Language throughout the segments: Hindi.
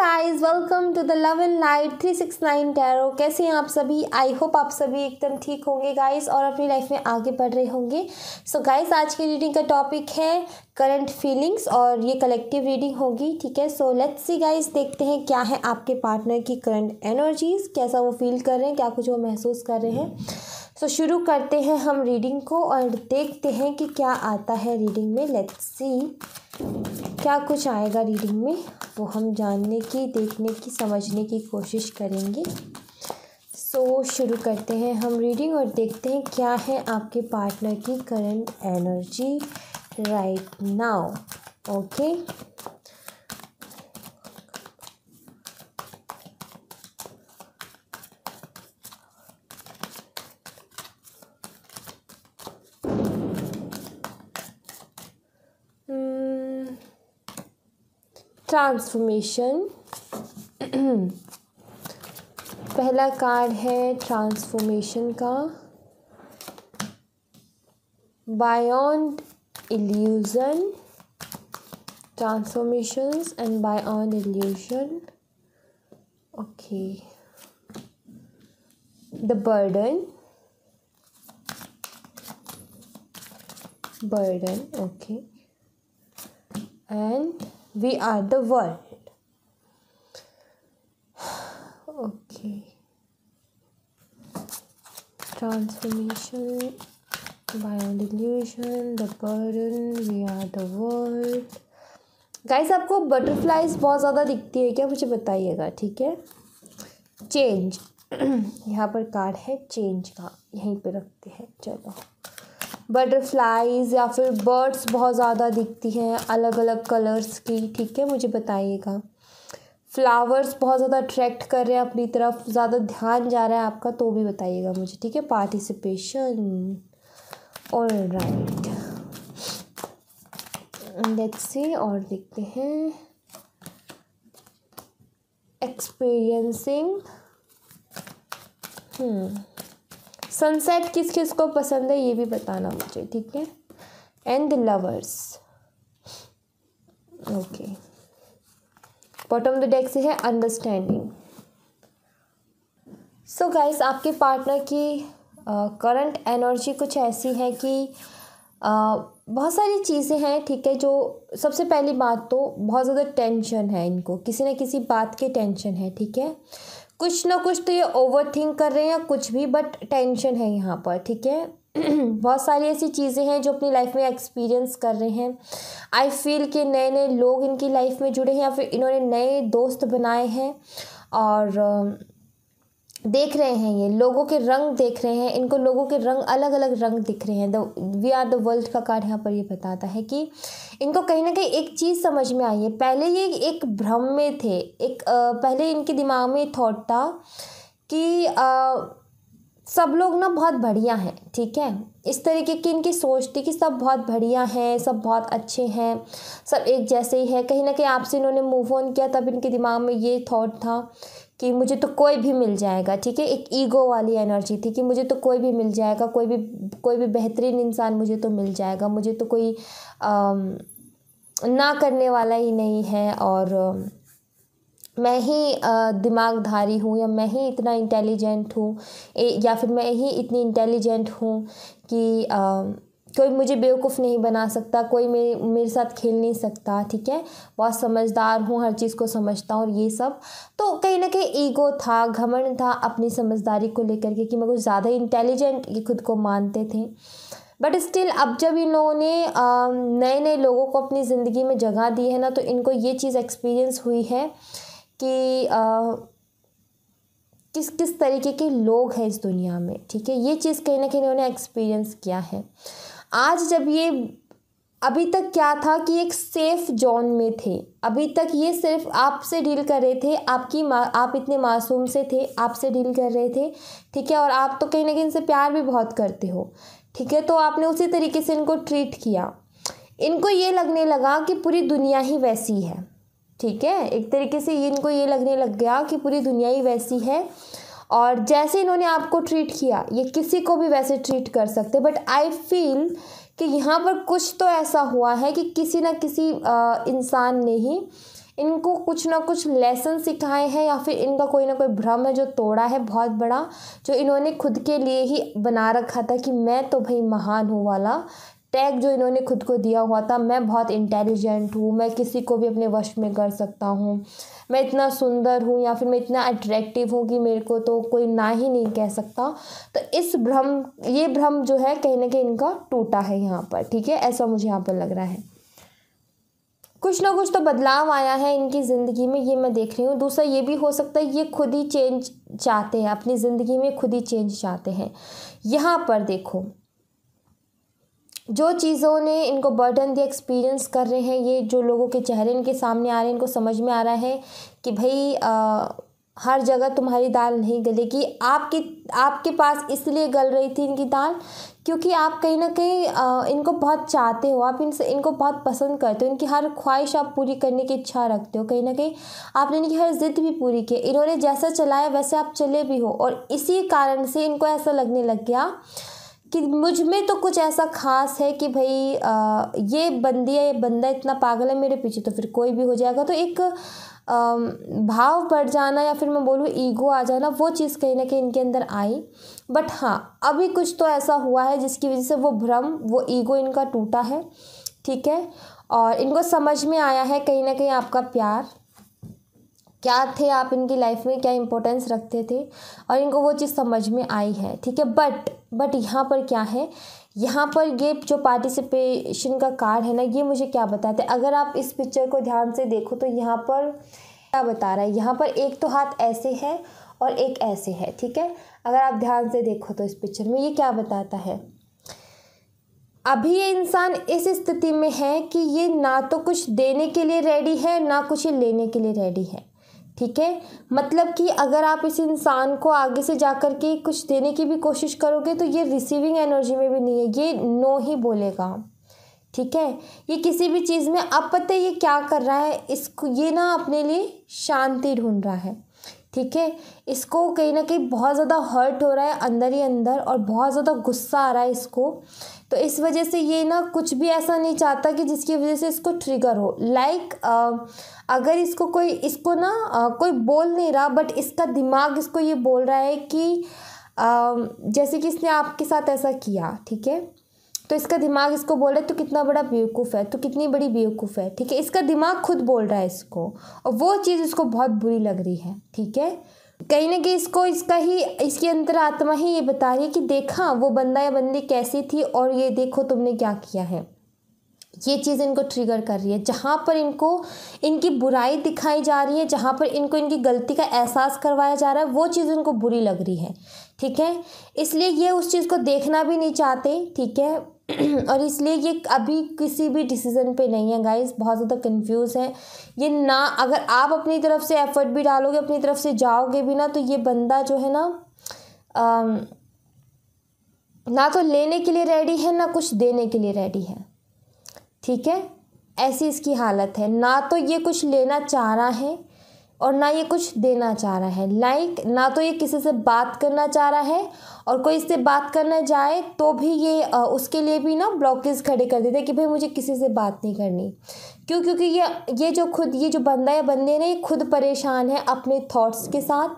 Guys, welcome to the love and light 369 tarot. कैसे हैं आप सभी? आई होप आप सभी एकदम ठीक होंगे गाइस और अपनी लाइफ में आगे बढ़ रहे होंगे। सो गाइस, आज की रीडिंग का टॉपिक है करंट फीलिंग्स और ये कलेक्टिव रीडिंग होगी। ठीक है, सो लेट्स सी गाइस, देखते हैं क्या है आपके पार्टनर की करंट एनर्जीज, कैसा वो फील कर रहे हैं, क्या कुछ वो महसूस कर रहे हैं। सो शुरू करते हैं हम रीडिंग को और देखते हैं कि क्या आता है रीडिंग में। लेट्स सी क्या कुछ आएगा रीडिंग में, वो हम जानने की, देखने की, समझने की कोशिश करेंगे। सो शुरू करते हैं हम रीडिंग और देखते हैं क्या है आपके पार्टनर की current energy right now. Okay, transformation. पहला कार्ड है ट्रांसफॉर्मेशन का, beyond illusion, transformations and beyond illusion. Okay, the burden, okay, and we are the world. Okay, transformation, beyond illusion, the burden, we are the world. Guys, आपको बटरफ्लाइज बहुत ज़्यादा दिखती है क्या? मुझे बताइएगा। ठीक है, चेंज यहाँ पर कार्ड है चेंज का, यहीं पे रखते हैं। चलो, बटरफ्लाइज या फिर बर्ड्स बहुत ज़्यादा दिखती हैं, अलग अलग कलर्स की। ठीक है, मुझे बताइएगा। फ्लावर्स बहुत ज़्यादा अट्रैक्ट कर रहे हैं अपनी तरफ, ज़्यादा ध्यान जा रहा है आपका, तो भी बताइएगा मुझे। ठीक है, पार्टिसिपेशन। ऑलराइट, लेट्स सी और देखते हैं। एक्सपीरियंसिंग, सनसेट किस किस को पसंद है ये भी बताना मुझे। ठीक है, and the lovers. Okay, bottom the deck से है अंडरस्टैंडिंग। सो गाइस, आपके पार्टनर की करंट एनर्जी कुछ ऐसी है कि बहुत सारी चीज़ें हैं। ठीक है, जो सबसे पहली बात तो बहुत ज़्यादा टेंशन है इनको, किसी न किसी बात की टेंशन है। ठीक है, कुछ ना कुछ तो ये ओवर थिंक कर रहे हैं या कुछ भी, बट टेंशन है यहाँ पर। ठीक है, बहुत सारी ऐसी चीज़ें हैं जो अपनी लाइफ में एक्सपीरियंस कर रहे हैं। आई फील कि नए नए लोग इनकी लाइफ में जुड़े हैं या फिर इन्होंने नए दोस्त बनाए हैं और देख रहे हैं, ये लोगों के रंग देख रहे हैं, इनको लोगों के रंग, अलग अलग रंग दिख रहे हैं। वी आर द वर्ल्ड का कार्ड यहाँ पर ये बताता है कि इनको कहीं ना कहीं एक चीज़ समझ में आई है। पहले ये एक भ्रम में थे, पहले इनके दिमाग में थॉट था कि सब लोग ना बहुत बढ़िया हैं। ठीक है, इस तरीके की इनकी सोच थी कि सब बहुत बढ़िया हैं, सब बहुत अच्छे हैं, सब एक जैसे ही है। कहीं ना कहीं आपसे इन्होंने मूव ऑन किया, तब इनके दिमाग में ये थॉट था कि मुझे तो कोई भी मिल जाएगा। ठीक है, एक ईगो वाली एनर्जी थी कि मुझे तो कोई भी मिल जाएगा, कोई भी बेहतरीन इंसान मुझे तो मिल जाएगा, मुझे तो कोई ना करने वाला ही नहीं है और मैं ही दिमागधारी हूँ या मैं ही इतना इंटेलिजेंट हूँ या फिर मैं ही इतनी इंटेलिजेंट हूँ कि कोई मुझे बेवकूफ़ नहीं बना सकता, कोई मेरे साथ खेल नहीं सकता। ठीक है, बहुत समझदार हूँ, हर चीज़ को समझता हूँ और ये सब। तो कहीं ना कहीं ईगो था, घमंड था अपनी समझदारी को लेकर के कि मैं कुछ ज़्यादा इंटेलिजेंट ये खुद को मानते थे। बट स्टिल अब जब इन लोगों ने नए नए लोगों को अपनी ज़िंदगी में जगह दी है ना, तो इनको ये चीज़ एक्सपीरियंस हुई है कि किस किस तरीके के लोग हैं इस दुनिया में। ठीक है, ये चीज़ कहीं ना कहीं इन्होंने एक्सपीरियंस किया है। आज जब ये, अभी तक क्या था कि एक सेफ जोन में थे, अभी तक ये सिर्फ आपसे डील कर रहे थे, आप इतने मासूम से थे, आपसे डील कर रहे थे। ठीक है, और आप तो कहीं ना कहीं इनसे प्यार भी बहुत करते हो। ठीक है, तो आपने उसी तरीके से इनको ट्रीट किया। इनको ये लगने लगा कि पूरी दुनिया ही वैसी है। ठीक है, एक तरीके से इनको ये लगने लग गया कि पूरी दुनिया ही वैसी है और जैसे इन्होंने आपको ट्रीट किया ये किसी को भी वैसे ट्रीट कर सकते। बट आई फील कि यहाँ पर कुछ तो ऐसा हुआ है कि किसी न किसी इंसान ने ही इनको कुछ ना कुछ लेसन सिखाए हैं, या फिर इनका कोई ना कोई भ्रम है जो तोड़ा है बहुत बड़ा, जो इन्होंने खुद के लिए ही बना रखा था कि मैं तो भाई महान हूँ वाला टैग जो इन्होंने खुद को दिया हुआ था। मैं बहुत इंटेलिजेंट हूँ, मैं किसी को भी अपने वश में कर सकता हूँ, मैं इतना सुंदर हूँ, या फिर मैं इतना अट्रैक्टिव हूँ कि मेरे को तो कोई ना ही नहीं कह सकता। तो ये भ्रम जो है कहीं ना कहीं इनका टूटा है यहाँ पर, ठीक है, ऐसा मुझे यहाँ पर लग रहा है। कुछ ना कुछ तो बदलाव आया है इनकी ज़िंदगी में, ये मैं देख रही हूँ। दूसरा ये भी हो सकता है ये खुद ही चेंज चाहते हैं, अपनी ज़िंदगी में खुद ही चेंज चाहते हैं। यहाँ पर देखो, जो चीज़ों ने इनको बर्डन दिया, एक्सपीरियंस कर रहे हैं, ये जो लोगों के चेहरे इनके सामने आ रहे हैं, इनको समझ में आ रहा है कि भाई हर जगह तुम्हारी दाल नहीं गलेगी। आपके पास इसलिए गल रही थी इनकी दाल क्योंकि आप कहीं ना कहीं इनको बहुत चाहते हो, आप इनको बहुत पसंद करते हो, इनकी हर ख्वाहिश आप पूरी करने की इच्छा रखते हो। कहीं ना कहीं आपने इनकी हर जिद भी पूरी की, इन्होंने जैसा चलाया वैसे आप चले भी हो, और इसी कारण से इनको ऐसा लगने लग गया कि मुझ में तो कुछ ऐसा खास है कि भाई ये बंदी है, ये बंदा इतना पागल है, मेरे पीछे तो फिर कोई भी हो जाएगा। तो एक भाव बढ़ जाना, या फिर मैं बोलूँ ईगो आ जाना, वो चीज़ कहीं ना कहीं इनके अंदर आई। बट हाँ, अभी कुछ तो ऐसा हुआ है जिसकी वजह से वो भ्रम, वो ईगो इनका टूटा है, ठीक है। और इनको समझ में आया है कहीं ना कहीं आपका प्यार क्या थे, आप इनकी लाइफ में क्या इंपॉर्टेंस रखते थे, और इनको वो चीज़ समझ में आई है, ठीक है। बट यहाँ पर क्या है, यहाँ पर ये जो पार्टिसिपेशन का कार्ड है ना, ये मुझे क्या बताते हैं, अगर आप इस पिक्चर को ध्यान से देखो तो यहाँ पर क्या बता रहा है, यहाँ पर एक तो हाथ ऐसे है और एक ऐसे है, ठीक है। अगर आप ध्यान से देखो तो इस पिक्चर में ये क्या बताता है, अभी ये इंसान इस स्थिति में है कि ये ना तो कुछ देने के लिए रेडी है, ना कुछ ये लेने के लिए रेडी है, ठीक है। मतलब कि अगर आप इस इंसान को आगे से जाकर के कुछ देने की भी कोशिश करोगे तो ये रिसीविंग एनर्जी में भी नहीं है, ये नो ही बोलेगा, ठीक है। ये किसी भी चीज़ में, अब पता है ये क्या कर रहा है, इसको ये ना अपने लिए शांति ढूंढ रहा है, ठीक है। इसको कहीं ना कहीं बहुत ज़्यादा हर्ट हो रहा है अंदर ही अंदर, और बहुत ज़्यादा गुस्सा आ रहा है इसको। तो इस वजह से ये ना कुछ भी ऐसा नहीं चाहता कि जिसकी वजह से इसको ट्रिगर हो। अगर इसको ना कोई बोल नहीं रहा, बट इसका दिमाग इसको ये बोल रहा है कि जैसे कि इसने आपके साथ ऐसा किया, ठीक है, तो इसका दिमाग इसको बोल रहा है तो कितना बड़ा बेवकूफ़ है, तो कितनी बड़ी बेवकूफ़ है, ठीक है। इसका दिमाग खुद बोल रहा है इसको, और वो चीज़ इसको बहुत बुरी लग रही है, ठीक है। कहीं ना कहीं इसकी अंतरात्मा ही ये बता रही है कि देखा वो बंदा या बंदी कैसी थी, और ये देखो तुमने क्या किया है। ये चीज़ इनको ट्रिगर कर रही है, जहाँ पर इनको इनकी बुराई दिखाई जा रही है, जहाँ पर इनको इनकी गलती का एहसास करवाया जा रहा है, वो चीज़ इनको बुरी लग रही है, ठीक है। इसलिए ये उस चीज़ को देखना भी नहीं चाहते, ठीक है। और इसलिए ये अभी किसी भी डिसीज़न पे नहीं है गाइस, बहुत ज़्यादा कंफ्यूज है ये ना। अगर आप अपनी तरफ से एफर्ट भी डालोगे, अपनी तरफ से जाओगे भी ना, तो ये बंदा जो है ना तो लेने के लिए रेडी है, ना कुछ देने के लिए रेडी है, ठीक है। ऐसी इसकी हालत है, ना तो ये कुछ लेना चाह रहा है और ना ये कुछ देना चाह रहा है। ना तो ये किसी से बात करना चाह रहा है, और कोई इससे बात करना जाए तो भी ये उसके लिए भी ना ब्लॉकेज खड़े कर देते हैं कि भाई मुझे किसी से बात नहीं करनी। क्योंकि ये जो बंदा या बंदे ने खुद परेशान है अपने थॉट्स के साथ,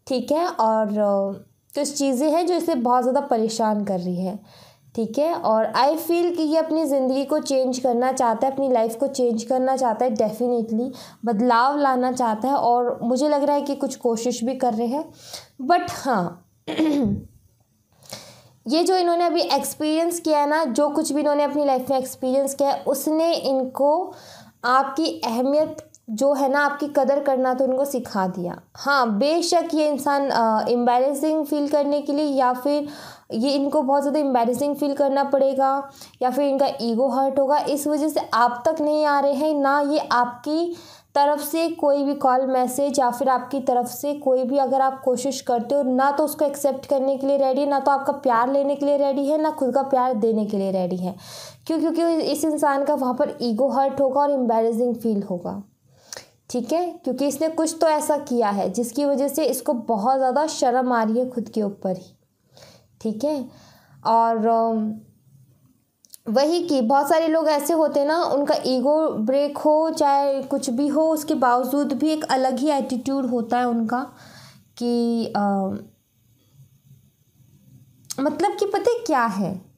ठीक है। और कुछ चीज़ें हैं जो इसे बहुत ज़्यादा परेशान कर रही है, ठीक है। और आई फील कि ये अपनी ज़िंदगी को चेंज करना चाहता है, अपनी लाइफ को चेंज करना चाहता है, डेफिनेटली बदलाव लाना चाहता है, और मुझे लग रहा है कि कुछ कोशिश भी कर रहे हैं। बट हाँ, ये जो इन्होंने अभी एक्सपीरियंस किया है ना, जो कुछ भी इन्होंने अपनी लाइफ में एक्सपीरियंस किया है, उसने इनको आपकी अहमियत जो है ना, आपकी कदर करना तो इनको सिखा दिया। हाँ, बेशक ये इंसान एम्बैरेसिंग फील करने के लिए, या फिर ये इनको बहुत ज़्यादा एम्बैरेसिंग फील करना पड़ेगा, या फिर इनका ईगो हर्ट होगा, इस वजह से आप तक नहीं आ रहे हैं ना। ये आपकी तरफ से कोई भी कॉल मैसेज, या फिर आपकी तरफ से कोई भी अगर आप कोशिश करते हो, ना तो उसको एक्सेप्ट करने के लिए रेडी है, ना तो आपका प्यार लेने के लिए रेडी है, ना खुद का प्यार देने के लिए रेडी है। क्योंकि इस इंसान का वहाँ पर ईगो हर्ट होगा और एम्बैरेसिंग फील होगा, ठीक है। क्योंकि इसने कुछ तो ऐसा किया है जिसकी वजह से इसको बहुत ज़्यादा शर्म आ रही है खुद के ऊपर ही, ठीक है। और वही कि बहुत सारे लोग ऐसे होते हैं ना, उनका ईगो ब्रेक हो चाहे कुछ भी हो, उसके बावजूद भी एक अलग ही एटीट्यूड होता है उनका कि मतलब कि पता है क्या है,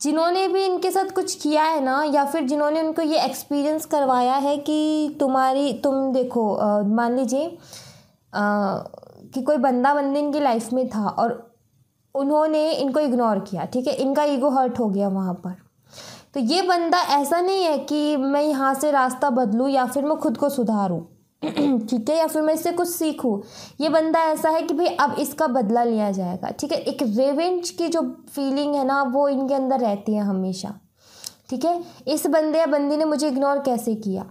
जिन्होंने भी इनके साथ कुछ किया है ना, या फिर जिन्होंने उनको ये एक्सपीरियंस करवाया है कि तुम देखो, मान लीजिए कि कोई बंदा बंदी इनकी लाइफ में था और उन्होंने इनको इग्नोर किया, ठीक है, इनका ईगो हर्ट हो गया वहाँ पर। तो ये बंदा ऐसा नहीं है कि मैं यहाँ से रास्ता बदलूँ या फिर मैं खुद को सुधारूँ ठीक है, या फिर मैं इससे कुछ सीखूँ। ये बंदा ऐसा है कि भाई अब इसका बदला लिया जाएगा, ठीक है। एक रिवेंज की जो फीलिंग है ना, वो इनके अंदर रहती है हमेशा, ठीक है। इस बंदे या बंदी ने मुझे इग्नोर कैसे किया,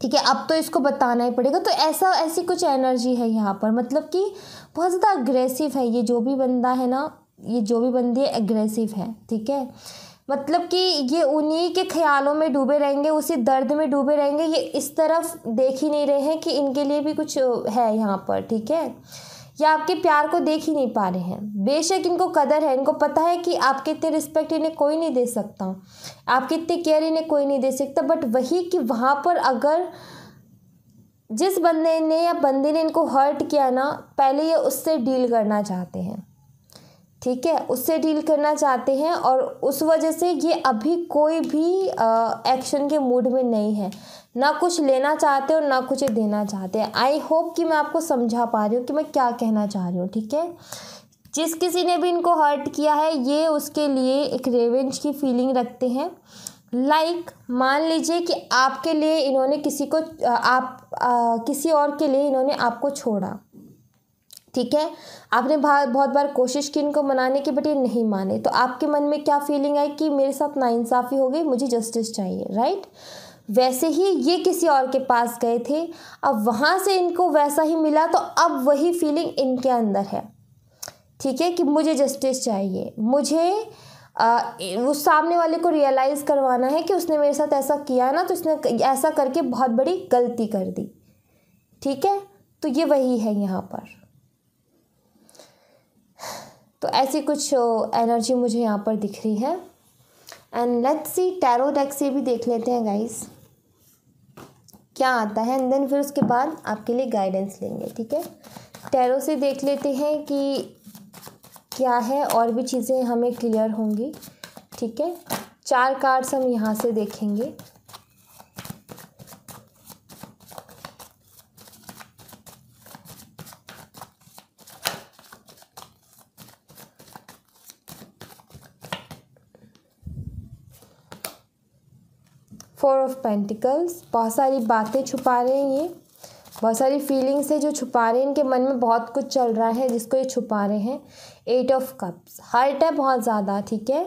ठीक है, अब तो इसको बताना ही पड़ेगा। तो ऐसी कुछ एनर्जी है यहाँ पर, मतलब कि बहुत ज़्यादा अग्रेसिव है ये जो भी बंदा है ना, ये जो भी बंदी है एग्रेसिव है, ठीक है। मतलब कि ये उन्हीं के ख्यालों में डूबे रहेंगे, उसी दर्द में डूबे रहेंगे, ये इस तरफ देख ही नहीं रहे हैं कि इनके लिए भी कुछ है यहाँ पर, ठीक है। या आपके प्यार को देख ही नहीं पा रहे हैं। बेशक इनको कदर है, इनको पता है कि आपके इतने रिस्पेक्ट इन्हें कोई नहीं दे सकता, आपकी इतनी केयर इन्हें कोई नहीं दे सकता, बट वही कि वहाँ पर अगर जिस बंदे ने या बंदी ने इनको हर्ट किया ना, पहले ये उससे डील करना चाहते हैं, ठीक है, उससे डील करना चाहते हैं, और उस वजह से ये अभी कोई भी एक्शन के मूड में नहीं है, ना कुछ लेना चाहते और ना कुछ देना चाहते हैं। आई होप कि मैं आपको समझा पा रही हूँ कि मैं क्या कहना चाह रही हूँ, ठीक है। जिस किसी ने भी इनको हर्ट किया है, ये उसके लिए एक रिवेंज की फीलिंग रखते हैं। मान लीजिए कि आपके लिए इन्होंने किसी और के लिए इन्होंने आपको छोड़ा, ठीक है, आपने बहुत बार कोशिश की इनको मनाने की, बट ये नहीं माने, तो आपके मन में क्या फीलिंग आई कि मेरे साथ नाइंसाफ़ी हो गई, मुझे जस्टिस चाहिए, राइट। वैसे ही ये किसी और के पास गए थे, अब वहाँ से इनको वैसा ही मिला, तो अब वही फीलिंग इनके अंदर है, ठीक है, कि मुझे जस्टिस चाहिए, मुझे उस सामने वाले को रियलाइज़ करवाना है कि उसने मेरे साथ ऐसा किया ना, तो उसने ऐसा करके बहुत बड़ी गलती कर दी, ठीक है। तो ये वही है यहाँ पर। तो ऐसी कुछ एनर्जी मुझे यहाँ पर दिख रही है। And let's see, tarot deck से भी देख लेते हैं गाइस क्या आता है, एंड देन फिर उसके बाद आपके लिए गाइडेंस लेंगे, ठीक है। टैरो से देख लेते हैं कि क्या है, और भी चीज़ें हमें क्लियर होंगी, ठीक है। 4 कार्ड्स हम यहाँ से देखेंगे। फोर ऑफ पेंटिकल्स, बहुत सारी बातें छुपा रहे हैं ये, बहुत सारी फीलिंग्स है जो छुपा रहे हैं, इनके मन में बहुत कुछ चल रहा है जिसको ये छुपा रहे हैं। 8 ऑफ कप्स, हर्ट है बहुत ज़्यादा, ठीक है,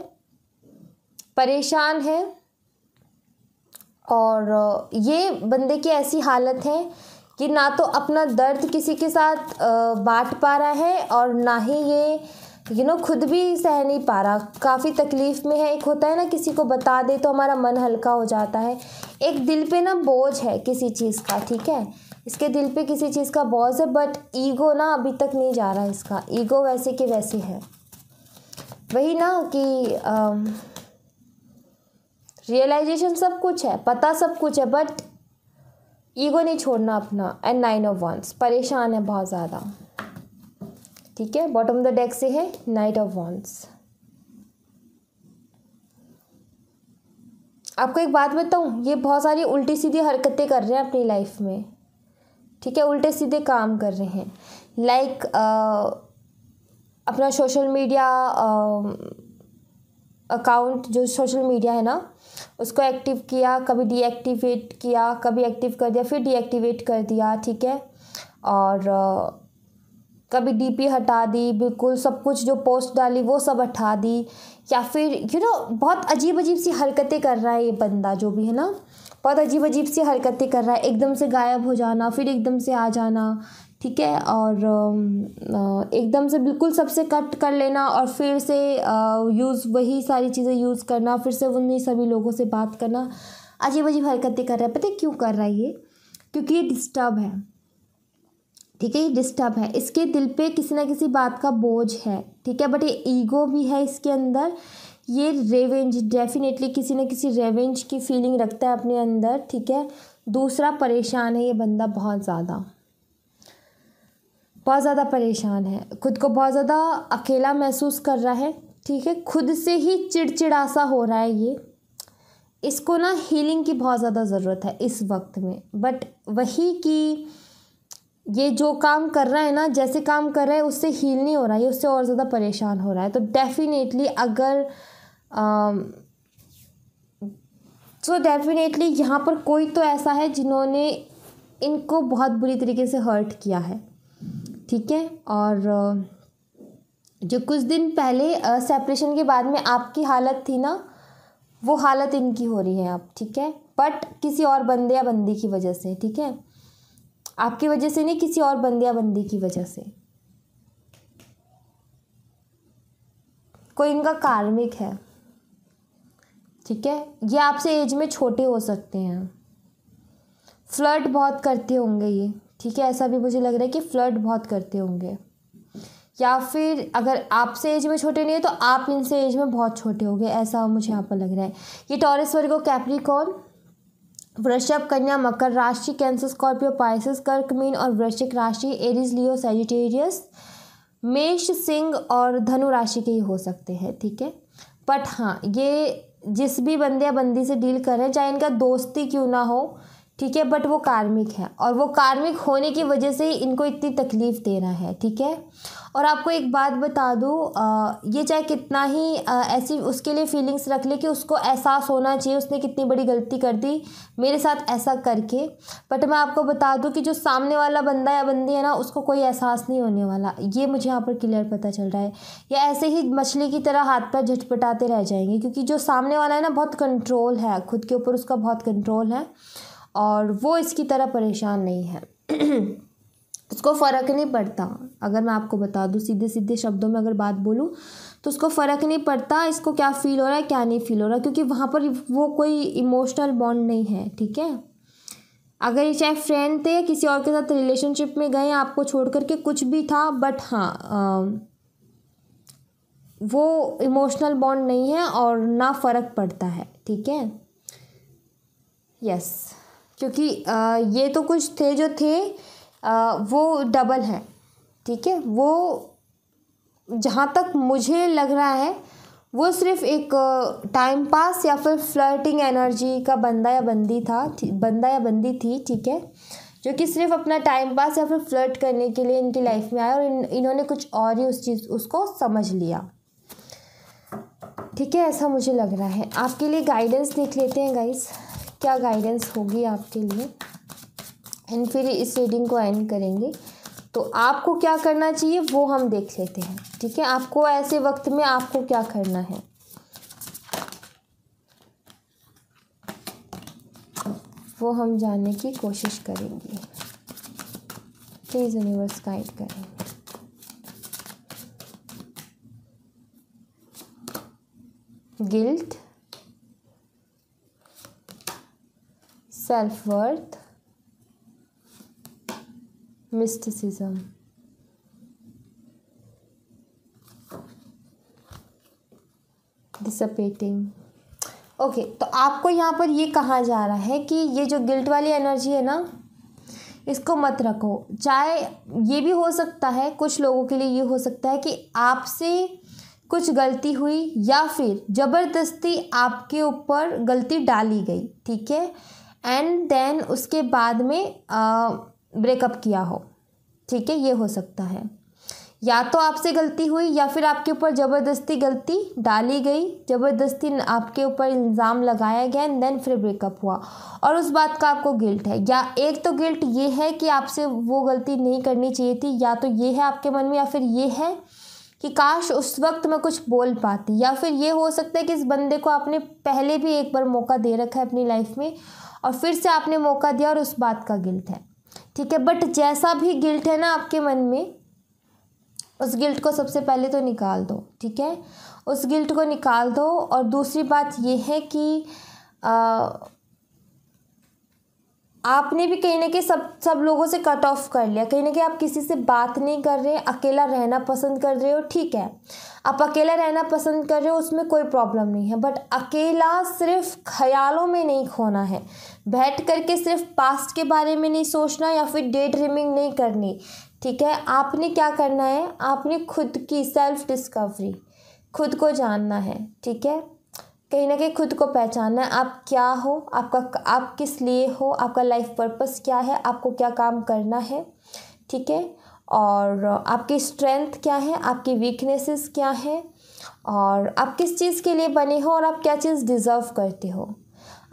परेशान है, और ये बंदे की ऐसी हालत है कि ना तो अपना दर्द किसी के साथ बांट पा रहा है, और ना ही ये खुद भी सह नहीं पा रहा, काफ़ी तकलीफ़ में है। एक होता है ना, किसी को बता दे तो हमारा मन हल्का हो जाता है, एक दिल पे ना बोझ है किसी चीज़ का, ठीक है, इसके दिल पे किसी चीज़ का बोझ है, बट ईगो ना अभी तक नहीं जा रहा, इसका ईगो वैसे के वैसे है। वही ना कि रियलाइजेशन सब कुछ है, पता सब कुछ है, बट ईगो नहीं छोड़ना अपना। एंड 9 ऑफ वंस, परेशान है बहुत ज़्यादा, ठीक है। बॉटम द डेक से है नाइट ऑफ वंस। आपको एक बात बताऊं, ये बहुत सारी उल्टी सीधी हरकतें कर रहे हैं अपनी लाइफ में, ठीक है, उल्टे सीधे काम कर रहे हैं। लाइक अपना सोशल मीडिया अकाउंट, जो सोशल मीडिया है ना, उसको एक्टिव किया, कभी डीएक्टिवेट किया, कभी एक्टिव कर दिया, फिर डीएक्टिवेट कर दिया, ठीक है, और कभी डीपी हटा दी, बिल्कुल सब कुछ जो पोस्ट डाली वो सब हटा दी, या फिर बहुत अजीब अजीब सी हरकतें कर रहा है ये बंदा जो भी है ना, बहुत अजीब अजीब सी हरकतें कर रहा है, एकदम से गायब हो जाना, फिर एकदम से आ जाना, ठीक है, और एकदम से बिल्कुल सबसे कट कर लेना, और फिर से वही सारी चीज़ें यूज़ करना, फिर से उन्हीं सभी लोगों से बात करना, अजीब अजीब हरकतें कर रहा है। पता है क्यों कर रहा है ये? क्योंकि ये डिस्टर्ब है, ठीक है, ये डिस्टर्ब है, इसके दिल पे किसी ना किसी बात का बोझ है, ठीक है, बट ये ईगो भी है इसके अंदर, ये रेवेंज, डेफिनेटली किसी न किसी रेवेंज की फीलिंग रखता है अपने अंदर, ठीक है। दूसरा, परेशान है ये बंदा, बहुत ज़्यादा परेशान है, खुद को बहुत ज़्यादा अकेला महसूस कर रहा है, ठीक है। खुद से ही चिड़चिड़ा सा हो रहा है ये। इसको ना हीलिंग की बहुत ज़्यादा ज़रूरत है इस वक्त में, बट वही कि ये जो काम कर रहा है ना, जैसे काम कर रहा है उससे हील नहीं हो रहा है, ये उससे और ज़्यादा परेशान हो रहा है। तो डेफिनेटली डेफिनेटली यहाँ पर कोई तो ऐसा है जिन्होंने इनको बहुत बुरी तरीके से हर्ट किया है, ठीक है। और जो कुछ दिन पहले सेपरेशन के बाद में आपकी हालत थी ना, वो हालत इनकी हो रही है अब, ठीक है। बट किसी और बंदे या बंदी की वजह से, ठीक है। आपकी वजह से नहीं, किसी और बंदे या बंदी की वजह से। कोई इनका कार्मिक है, ठीक है। ये आपसे एज में छोटे हो सकते हैं, फ्लर्ट बहुत करते होंगे ये, ठीक है। ऐसा भी मुझे लग रहा है कि फ्लर्ट बहुत करते होंगे, या फिर अगर आपसे एज में छोटे नहीं है तो आप इनसे एज में बहुत छोटे होंगे, ऐसा मुझे यहाँ पर लग रहा है। ये टॉरस, वर्गो, कैप्रिकॉर्न, वृषभ, कन्या, मकर राशि, कैंसर, स्कॉर्पियो, पाइसेस, कर्क, मीन और वृश्चिक राशि, एरीज, लियो, सैजिटेरियस, मेष, सिंह और धनु राशि के ही हो सकते हैं, ठीक है। बट हाँ, ये जिस भी बंदे या बंदी से डील कर रहे हैं, चाहे इनका दोस्ती क्यों ना हो, ठीक है, बट वो कार्मिक है, और वो कार्मिक होने की वजह से ही इनको इतनी तकलीफ़ दे रहा है, ठीक है। और आपको एक बात बता दूँ, ये चाहे कितना ही ऐसी उसके लिए फीलिंग्स रख ले कि उसको एहसास होना चाहिए उसने कितनी बड़ी गलती कर दी मेरे साथ ऐसा करके, बट मैं आपको बता दूँ कि जो सामने वाला बंदा या बंदी है ना, उसको कोई एहसास नहीं होने वाला, ये मुझे यहाँ पर क्लियर पता चल रहा है। या ऐसे ही मछली की तरह हाथ पैर झटपटाते रह जाएंगे, क्योंकि जो सामने वाला है ना, बहुत कंट्रोल है खुद के ऊपर, उसका बहुत कंट्रोल है, और वो इसकी तरह परेशान नहीं है। उसको फ़र्क नहीं पड़ता, अगर मैं आपको बता दूँ सीधे सीधे शब्दों में अगर बात बोलूँ तो उसको फ़र्क नहीं पड़ता इसको क्या फ़ील हो रहा है क्या नहीं फ़ील हो रहा है, क्योंकि वहाँ पर वो कोई इमोशनल बॉन्ड नहीं है, ठीक है। अगर ये चाहे फ्रेंड थे या किसी और के साथ रिलेशनशिप में गए, आपको छोड़ करके कुछ भी था, बट हाँ वो इमोशनल बॉन्ड नहीं है और ना फ़र्क पड़ता है, ठीक है। यस, क्योंकि ये तो कुछ थे जो थे, वो डबल है, ठीक है। वो जहाँ तक मुझे लग रहा है वो सिर्फ एक टाइम पास या फिर फ्लर्टिंग एनर्जी का बंदा या बंदी थी, ठीक है, जो कि सिर्फ अपना टाइम पास या फिर फ्लर्ट करने के लिए इनकी लाइफ में आया, और इन्होंने कुछ और ही उसको समझ लिया, ठीक है। ऐसा मुझे लग रहा है। आपके लिए गाइडेंस देख लेते हैं गाइस, क्या गाइडेंस होगी आपके लिए, एंड फिर इस रीडिंग को एंड करेंगे। तो आपको क्या करना चाहिए वो हम देख लेते हैं, ठीक है। आपको ऐसे वक्त में आपको क्या करना है वो हम जानने की कोशिश करेंगे। प्लीज़ यूनिवर्स गाइड करें। Guilt, self worth, mysticism, disappearing. Okay, तो आपको यहाँ पर ये कहा जा रहा है कि ये जो गिल्ट वाली एनर्जी है ना, इसको मत रखो। चाहे ये भी हो सकता है, कुछ लोगों के लिए ये हो सकता है कि आपसे कुछ गलती हुई या फिर ज़बरदस्ती आपके ऊपर गलती डाली गई, ठीक है, एंड देन उसके बाद में ब्रेकअप किया हो, ठीक है। ये हो सकता है, या तो आपसे गलती हुई या फिर आपके ऊपर ज़बरदस्ती गलती डाली गई, ज़बरदस्ती आपके ऊपर इल्ज़ाम लगाया गया, एंड देन फिर ब्रेकअप हुआ, और उस बात का आपको गिल्ट है। या एक तो गिल्ट ये है कि आपसे वो गलती नहीं करनी चाहिए थी, या तो ये है आपके मन में, या फिर ये है कि काश उस वक्त मैं कुछ बोल पाती, या फिर ये हो सकता है कि इस बंदे को आपने पहले भी एक बार मौका दे रखा है अपनी लाइफ में, और फिर से आपने मौका दिया और उस बात का गिल्ट है, ठीक है। बट जैसा भी गिल्ट है ना आपके मन में, उस गिल्ट को सबसे पहले तो निकाल दो, ठीक है। उस गिल्ट को निकाल दो। और दूसरी बात ये है कि आपने भी कहीं ना कहीं सब लोगों से कट ऑफ कर लिया, कहीं ना कहीं आप किसी से बात नहीं कर रहे, अकेला रहना पसंद कर रहे हो। ठीक है, आप अकेला रहना पसंद कर रहे हो, उसमें कोई प्रॉब्लम नहीं है, बट अकेला सिर्फ ख्यालों में नहीं खोना है। बैठ करके सिर्फ पास्ट के बारे में नहीं सोचना या फिर डे ड्रीमिंग नहीं करनी। ठीक है, आपने क्या करना है, आपने खुद की सेल्फ डिस्कवरी, खुद को जानना है। ठीक है, कहीं ना कहीं खुद को पहचानना है, आप क्या हो, आप किस लिए हो, आपका लाइफ पर्पस क्या है, आपको क्या काम करना है। ठीक है, और आपकी स्ट्रेंथ क्या है, आपकी वीकनेसेस क्या है, और आप किस चीज़ के लिए बने हो, और आप क्या चीज़ डिज़र्व करते हो।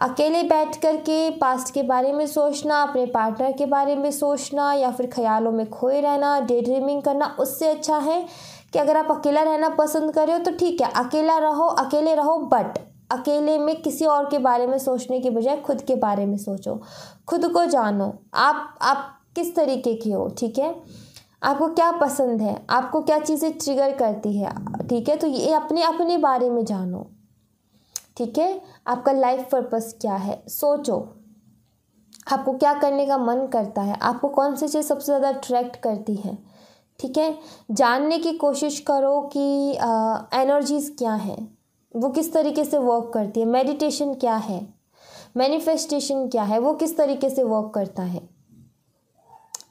अकेले बैठ कर के पास्ट के बारे में सोचना, अपने पार्टनर के बारे में सोचना, या फिर ख्यालों में खोए रहना, डे ड्रीमिंग करना, उससे अच्छा है कि अगर आप अकेला रहना पसंद कर रहे हो तो ठीक है, अकेले रहो, बट अकेले में किसी और के बारे में सोचने के बजाय खुद के बारे में सोचो, खुद को जानो, आप किस तरीके की हो। ठीक है, आपको क्या पसंद है, आपको क्या चीज़ें ट्रिगर करती है। ठीक है, तो ये अपने अपने बारे में जानो। ठीक है, आपका लाइफ पर्पस क्या है, सोचो, आपको क्या करने का मन करता है, आपको कौन सी चीज़ सबसे ज़्यादा अट्रैक्ट करती है। ठीक है, जानने की कोशिश करो कि एनर्जीज़ क्या हैं, वो किस तरीके से वर्क करती है। मेडिटेशन क्या है, मैनिफेस्टेशन क्या है, वो किस तरीके से वर्क करता है।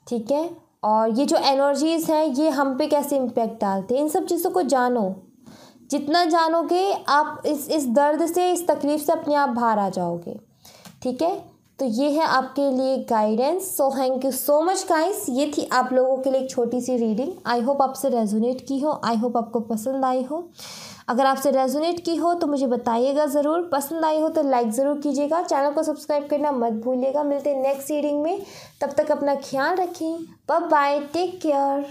ठीक है, और ये जो एनर्जीज़ हैं ये हम पे कैसे इम्पैक्ट डालते हैं, इन सब चीज़ों को जानो। जितना जानोगे आप इस दर्द से, इस तकलीफ़ से अपने आप बाहर आ जाओगे। ठीक है, तो ये है आपके लिए guidance. So thank you so much guys, ये थी आप लोगों के लिए एक छोटी सी रीडिंग। आई होप आपसे रेजोनेट की हो, आई होप आपको पसंद आई हो। अगर आपसे रेजोनेट की हो तो मुझे बताइएगा ज़रूर, पसंद आई हो तो लाइक ज़रूर कीजिएगा, चैनल को सब्सक्राइब करना मत भूलिएगा। मिलते हैं नेक्स्ट रीडिंग में, तब तक अपना ख्याल रखें, बाय बाय, टेक केयर।